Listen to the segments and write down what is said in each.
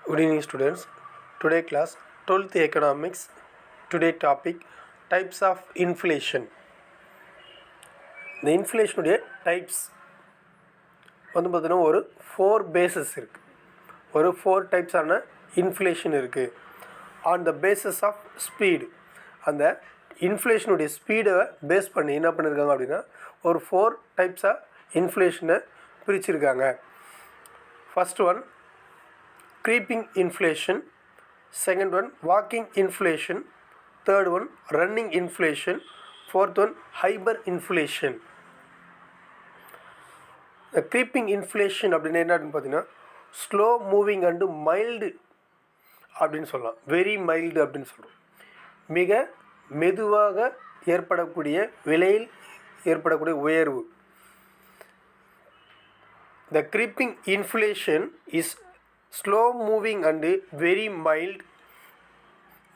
Good evening students. Today class 12th economics. Today topic types of inflation. The inflation உடைய types வந்து பார்த்தீங்கன்னா ஒரு 4 bases இருக்கு. ஒரு 4 types ஆன inflation இருக்கு. On the basis of speed. அந்த inflation உடைய ஸ்பீடை பேஸ் பண்ணி என்ன பண்ணியிருக்காங்க அப்படின்னா ஒரு 4 types of inflation பிரிச்சிருக்காங்க. First one creeping inflation, second one walking inflation, third one running inflation, fourth one hyperinflation. The creeping inflation அப்படின்னா என்ன அப்படின்னு பார்த்தீங்கன்னா ஸ்லோ மூவிங் அண்டு மைல்டு அப்படின்னு சொல்லலாம். வெரி மைல்டு அப்படின்னு சொல்கிறோம். மிக மெதுவாக ஏற்படக்கூடிய விலையில் ஏற்படக்கூடிய உயர்வு. The creeping inflation is slow moving and very mild.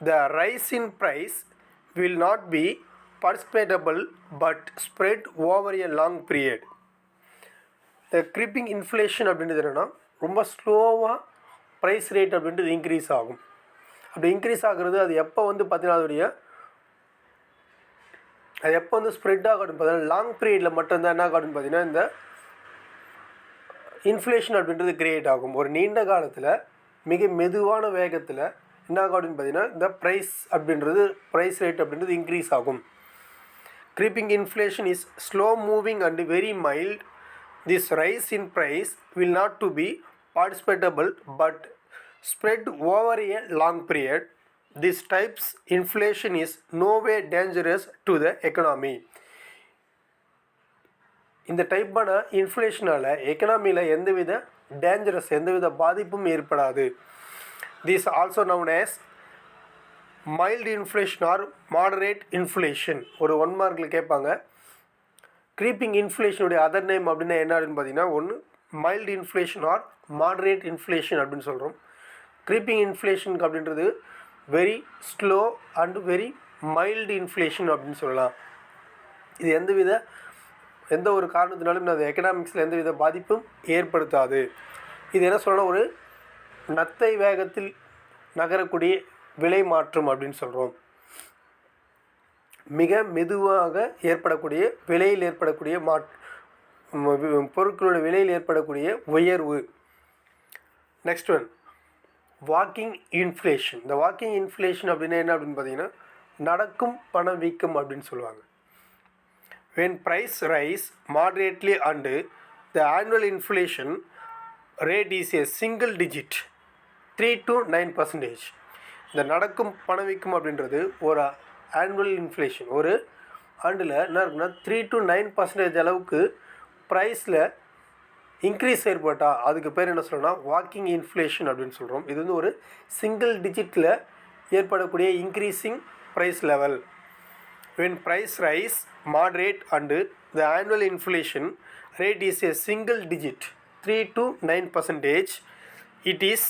The rise in price will not be perceptible but spread over a long period. The creeping inflation அப்படின்றது என்னென்னா ரொம்ப ஸ்லோவாக ப்ரைஸ் ரேட் அப்படின்றது இன்க்ரீஸ் ஆகும். அப்படி இன்க்ரீஸ் ஆகுறது அது எப்போ வந்து பார்த்தீங்கன்னா அது எப்போ வந்து ஸ்ப்ரெட் ஆகும் அப்படின்னு பார்த்தீங்கன்னா லாங் பீரியடில் மட்டும்தான் என்ன ஆகும் அப்படின்னு பார்த்தீங்கன்னா இந்த இன்ஃப்ளேஷன் அப்படின்றது கிரியேட் ஆகும். ஒரு நீண்ட காலத்தில் மிக மெதுவான வேகத்தில் என்ன ஆகும் அப்படின்னு பார்த்தீங்கன்னா இந்த ப்ரைஸ் ரேட் அப்படின்றது இன்க்ரீஸ் ஆகும். creeping inflation is slow moving and very mild. This rise in price will not to be perceptible but spread over a long period. This type's inflation is no way dangerous to the economy. இந்த டைப்பான இன்ஃப்ளேஷனால் எக்கனாமியில் எந்தவித பாதிப்பும் ஏற்படாது. This also known as mild inflation or moderate inflation. ஒரு 1 மார்க்கில் கேட்பாங்க. Creeping இன்ஃப்ளேஷனுடைய other name அப்படின்னா என்ன அப்படின்னு பார்த்தீங்கன்னா ஒன்று mild inflation or moderate inflation அப்படின்னு சொல்கிறோம். க்ரீப்பிங் இன்ஃப்ளேஷனுக்கு அப்படின்றது very slow and very mild inflation அப்படின்னு சொல்லலாம். இது எந்த ஒரு காரணத்தினாலும் அது எக்கனாமிக்ஸில் எந்தவித பாதிப்பும் ஏற்படுத்தாது. இது என்ன சொல்லணும், ஒரு நத்தை வேகத்தில் நகரக்கூடிய விலை மாற்றம் அப்படின்னு சொல்கிறோம். மிக மெதுவாக ஏற்படக்கூடிய விலையில் ஏற்படக்கூடிய பொருட்களுடைய விலையில் ஏற்படக்கூடிய உயர்வு. Next one walking inflation. இந்த வாக்கிங் இன்ஃப்ளேஷன் அப்படின்னா என்ன அப்படின்னு பார்த்தீங்கன்னா நடக்கும் பணவீக்கம் அப்படின்னு சொல்லுவாங்க. When price rise moderately and the annual inflation rate is a single digit 3 to 9%. இந்த நடக்கும் பணவீக்கம் அப்படின்றது ஒரு ஆனுவல் இன்ஃப்ளேஷன் ஒரு ஆண்டில் என்ன இருக்குன்னா 3 to 9% அளவுக்கு ப்ரைஸில் இன்க்ரீஸ் ஏற்பட்டால் அதுக்கு பேர் என்ன சொல்லணும்னா வாக்கிங் இன்ஃப்ளேஷன் அப்படின்னு சொல்கிறோம். இது வந்து ஒரு சிங்கிள் டிஜிட்டில் ஏற்படக்கூடிய increasing price level. When price rise moderate and the annual inflation rate is a single digit 3 to 9%, it is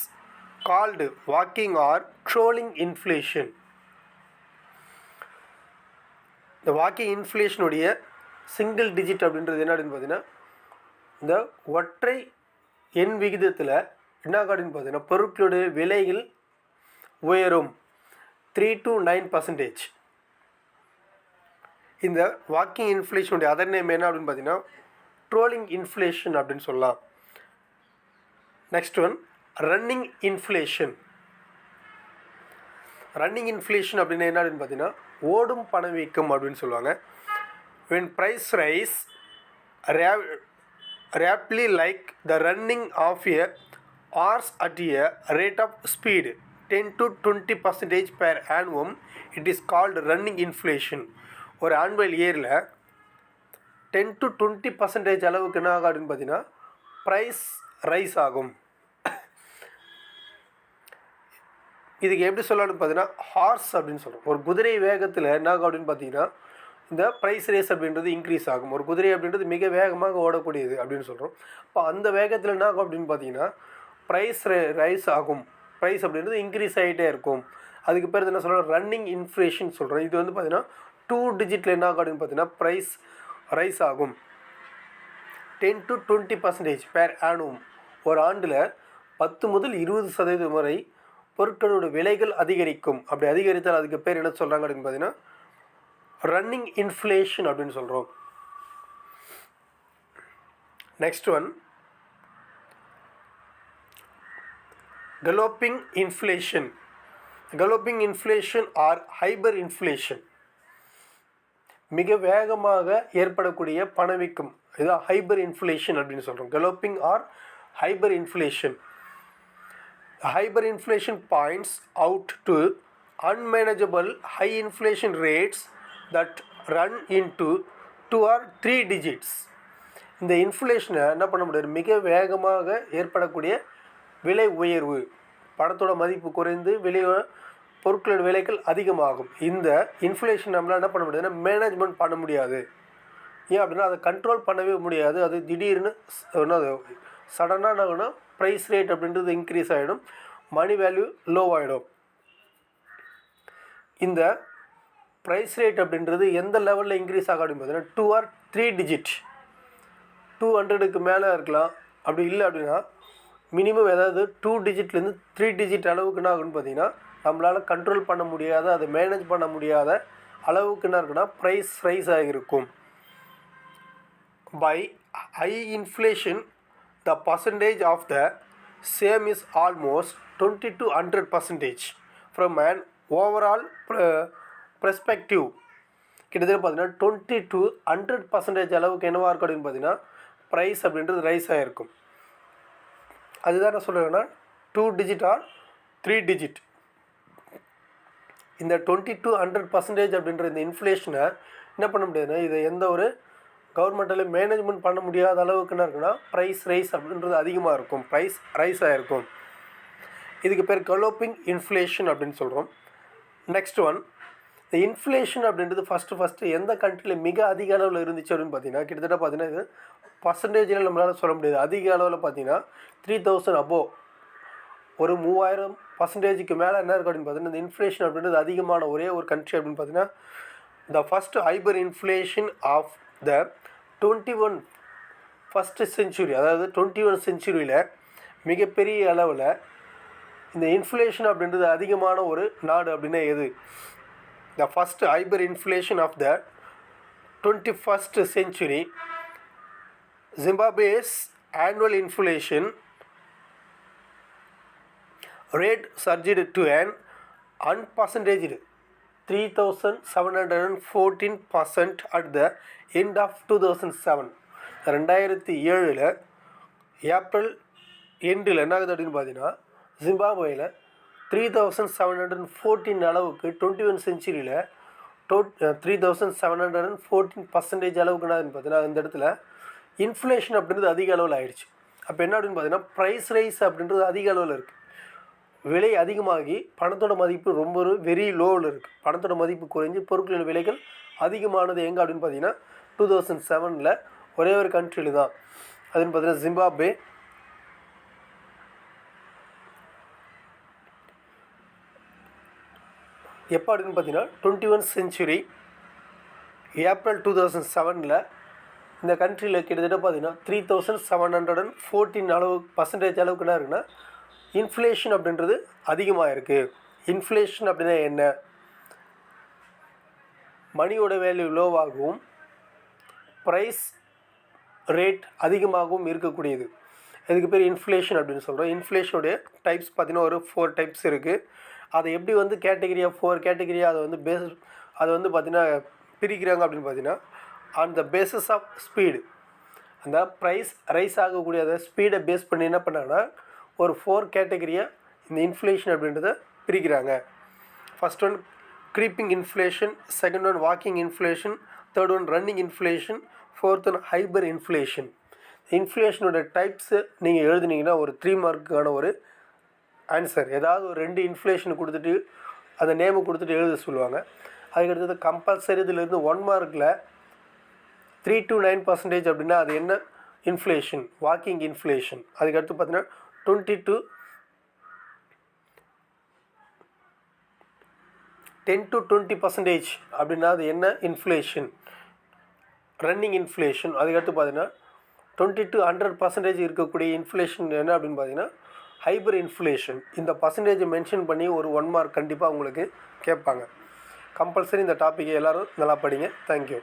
called walking or trolling inflation. இந்த வாக்கிங் இன்ஃப்ளேஷன் உடைய சிங்கிள் டிஜிட் அப்படின்றது என்ன அப்படின்னு பார்த்தீங்கன்னா இந்த ஒற்றை எண் விகிதத்தில் என்ன அப்படின்னு பார்த்தீங்கன்னா பொருட்களுடைய விலைகள் உயரும் 3 to 9%. இந்த வாக்கிங் இன்ஃப்ளேஷனுடைய அதர் நேம் என்ன அப்படின்னு பார்த்தீங்கன்னா ட்ரோலிங் இன்ஃப்ளேஷன் அப்படின்னு சொல்லலாம். Next one running inflation. Running inflation அப்படின்னா என்ன அப்படின்னு பார்த்தீங்கன்னா ஓடும் பணவீக்கம் அப்படின்னு சொல்லுவாங்க. when price rise rapidly like the running of a horse at a rate of speed 10 to 20% per annum, it is called running inflation. ஒரு ஆனுவல் இயரில் 10 to 20% அளவுக்கு என்ன ஆகும் அப்படின்னு பார்த்தீங்கன்னா ப்ரைஸ் ரைஸ் ஆகும். இதுக்கு எப்படி சொல்லலாம்னு பார்த்தீங்கன்னா ஹார்ஸ் அப்படின்னு சொல்கிறோம். ஒரு குதிரை வேகத்தில் என்ன ஆகும் அப்படின்னு பார்த்தீங்கன்னா இந்த ப்ரைஸ் ரேஸ் அப்படின்றது இன்க்ரீஸ் ஆகும். ஒரு குதிரை அப்படின்றது மிக வேகமாக ஓடக்கூடியது அப்படின்னு சொல்கிறோம். அப்போ அந்த வேகத்தில் என்ன ஆகும் அப்படின்னு பார்த்தீங்கன்னா ப்ரைஸ் ரைஸ் ஆகும். ப்ரைஸ் அப்படின்றது இன்க்ரீஸ் ஆகிட்டே இருக்கும். அதுக்கு பேர் என்ன சொல்கிறோம் ரன்னிங் இன்ஃப்ளேஷன் சொல்கிறோம். இது வந்து பார்த்தீங்கன்னா 2 டிஜிட்டில் என்ன ஆகும் அப்படின்னு பார்த்தீங்கன்னா ப்ரைஸ் ரைஸ் ஆகும். 10 to 20% per annum ஒரு ஆண்டில் 10 முதல் 20% வரை பொருட்களோட விலைகள் அதிகரிக்கும். அப்படி அதிகரித்தால் அதுக்கு பேர் என்ன சொல்கிறாங்க அப்படின்னு பார்த்தீங்கன்னா ரன்னிங் இன்ஃப்ளேஷன் அப்படின்னு சொல்கிறோம். Next one galloping inflation. Galloping inflation or hyper inflation, மிக வேகமாக ஏற்படக்கூடிய பணவீக்கம், இதுதான் ஹைபர் இன்ஃப்ளேஷன் அப்படின்னு சொல்கிறோம். Galloping or hyper inflation. Hyper inflation points out to unmanageable high inflation rates that run into 2 or 3 digits. இந்த இன்ஃப்ளேஷனை என்ன பண்ண முடியாது, மிக வேகமாக ஏற்படக்கூடிய விலை உயர்வு, பணத்தோட மதிப்பு குறைந்து பொருட்களோட விலைகள் அதிகமாகும். இந்த இன்ஃப்ளேஷன் நம்மளால் என்ன பண்ண முடியாதுன்னா மேனேஜ்மெண்ட் பண்ண முடியாது. ஏன் அப்படின்னா அதை கண்ட்ரோல் பண்ணவே முடியாது. அது திடீர்னு சடனாக என்ன ப்ரைஸ் ரேட் அப்படின்றது இன்க்ரீஸ் ஆகிடும், மணி வேல்யூ லோ ஆகிடும். இந்த ப்ரைஸ் ரேட் அப்படின்றது எந்த லெவலில் இன்க்ரீஸ் ஆகும் அப்படின்னு பார்த்தீங்கன்னா 2 or 3 digit, 200க்கு மேலே இருக்கலாம். அப்படி இல்லை அப்படின்னா மினிமம் ஏதாவது 2 digitலேருந்து 3 digit அளவுக்கு என்ன ஆகுன்னு பார்த்தீங்கன்னா நம்மளால் கண்ட்ரோல் பண்ண முடியாத, அதை மேனேஜ் பண்ண முடியாத அளவுக்கு என்ன இருக்குன்னா ப்ரைஸ் ரைஸ் ஆகிருக்கும். By high inflation the percentage of the same is almost 20 to 100% from an overall perspective. கிட்டத்தட்ட பார்த்தீங்கன்னா 20 to 100% அளவுக்கு என்னவாக இருக்கும் அப்படின்னு பார்த்தீங்கன்னா ப்ரைஸ் அப்படின்றது ரைஸ் ஆகிருக்கும். அதுதான் என்ன சொல்கிறேன்னா 2 digit or 3 digit. இந்த 20 to 100% அப்படின்ற இந்த இன்ஃப்ளேஷனை என்ன பண்ண முடியாதுன்னா இதை எந்த ஒரு கவர்மெண்ட்டால் மேனேஜ்மெண்ட் பண்ண முடியாத அளவுக்கு என்ன இருக்குன்னா ப்ரைஸ் ரைஸ் அப்படின்றது அதிகமாக இருக்கும், ப்ரைஸ் ரைஸ் ஆகிருக்கும். இதுக்கு பேர் கலோப்பிங் இன்ஃப்ளேஷன் அப்படின்னு சொல்கிறோம். நெக்ஸ்ட் ஒன், இந்த இன்ஃப்ளேஷன் அப்படின்றது ஃபஸ்ட்டு எந்த கண்ட்ரியில் மிக அதிக அளவில் இருந்துச்சு அப்படின்னு பார்த்தீங்கன்னா கிட்டத்தட்ட பார்த்தீங்கன்னா இது பர்சன்டேஜில் நம்மளால் சொல்ல முடியாது. அதிக அளவில் பார்த்தீங்கன்னா 3000 above, ஒரு 3000% மேலே என்ன இருக்குது அப்படின்னு பார்த்தீங்கன்னா இந்த இன்ஃப்ளேஷன் அப்படின்றது அதிகமான ஒரே ஒரு கண்ட்ரி அப்படின்னு பார்த்தீங்கன்னா the first hyper inflation of the 21st century, அதாவது 21st centuryயில் மிகப்பெரிய அளவில் இந்த இன்ஃப்ளேஷன் அப்படின்றது அதிகமான ஒரு நாடு அப்படின்னா எது? The first hyper inflation of the 21st century, Zimbabwe's annual inflation rate surged to an unprecedented 3,714% at the end of 2007. 2007 April எண்டில் என்ன ஆகுது அப்படின்னு பார்த்தீங்கன்னா ஜிம்பாப்வேயில் 3,714 அளவுக்கு 21 செஞ்சுரியில் 3,714% அளவுக்கு என்ன ஆகுதுன்னு பார்த்தீங்கன்னா இந்த இடத்துல இன்ஃப்ளேஷன் அப்படின்றது அதிக அளவில் ஆயிடுச்சு. அப்போ என்ன அப்படின்னு பார்த்தீங்கன்னா ப்ரைஸ் ரைஸ் அப்படின்றது அதிக அளவில் இருக்குது. விலை அதிகமாகி பணத்தோட மதிப்பு ரொம்ப வெரி லோவில் இருக்குது. பணத்தோட மதிப்பு குறைஞ்சி பொருட்களின் விலைகள் அதிகமானது எங்கே அப்படின்னு பார்த்தீங்கன்னா 2007 ஒரே ஒரு கண்ட்ரியில் தான். அதுன்னு பார்த்தீங்கன்னா ஜிம்பாப்வே. எப்போ அப்படின்னு பார்த்தீங்கன்னா 21st century ஏப்ரல் 2007 இந்த கண்ட்ரியில் கிட்டத்தட்ட பார்த்தீங்கன்னா 3,714 அளவுக்கு என்ன இருக்குன்னா இன்ஃப்ளேஷன் அப்படின்றது அதிகமாக இருக்குது. இன்ஃப்ளேஷன் அப்படின்னா என்ன? மணியோட வேல்யூ லோவாகவும் ப்ரைஸ் ரேட் அதிகமாகவும் இருக்கக்கூடியது. இதுக்கு பேர் இன்ஃப்ளேஷன் அப்படின்னு சொல்கிறோம். இன்ஃப்ளேஷனுடைய டைப்ஸ் பார்த்திங்கன்னா ஒரு 4 டைப்ஸ் இருக்குது. அதை எப்படி கேட்டகரியாக 4 கேட்டகரியாக அதை பார்த்திங்கன்னா பிரிக்கிறாங்க அப்படின்னு பார்த்தீங்கன்னா on the basis of speed. அந்த ப்ரைஸ் ரைஸ் ஆகக்கூடிய அதை ஸ்பீடை பேஸ் பண்ணி என்ன பண்ணாங்கன்னா ஒரு 4 கேட்டகரியாக இந்த இன்ஃப்ளேஷன் அப்படின்றத பிரிக்கிறாங்க. First one creeping inflation, second one walking inflation, third one running inflation, fourth one hyper inflation. இன்ஃப்ளேஷனோட டைப்ஸு நீங்கள் எழுதுனீங்கன்னா ஒரு 3 மார்க்குக்கான ஒரு ஆன்சர். ஏதாவது ஒரு 2 இன்ஃப்ளேஷன் கொடுத்துட்டு அந்த நேமை கொடுத்துட்டு எழுத சொல்லுவாங்க. அதுக்கடுத்தது கம்பல்சரி இதிலேருந்து 1 மார்க்கில் 3 to 9% அப்படின்னா அது என்ன இன்ஃப்ளேஷன்? Walking inflation. அதுக்கடுத்து பார்த்தீங்கன்னா 10 to 20% அப்படின்னா அது என்ன இன்ஃப்ளேஷன்? Running inflation. அதுக்கடுத்து பார்த்தீங்கன்னா 20 to 100% இருக்கக்கூடிய இன்ஃப்ளேஷன் என்ன அப்படின்னு பார்த்தீங்கன்னா ஹைப்பர் இன்ஃப்ளேஷன். இந்த பர்சன்டேஜை மென்ஷன் பண்ணி ஒரு 1 மார்க் கண்டிப்பாக உங்களுக்கு கேட்பாங்க. கம்பல்சரி இந்த டாப்பிக்கை எல்லோரும் நல்லா படிங்க. தேங்க்யூ.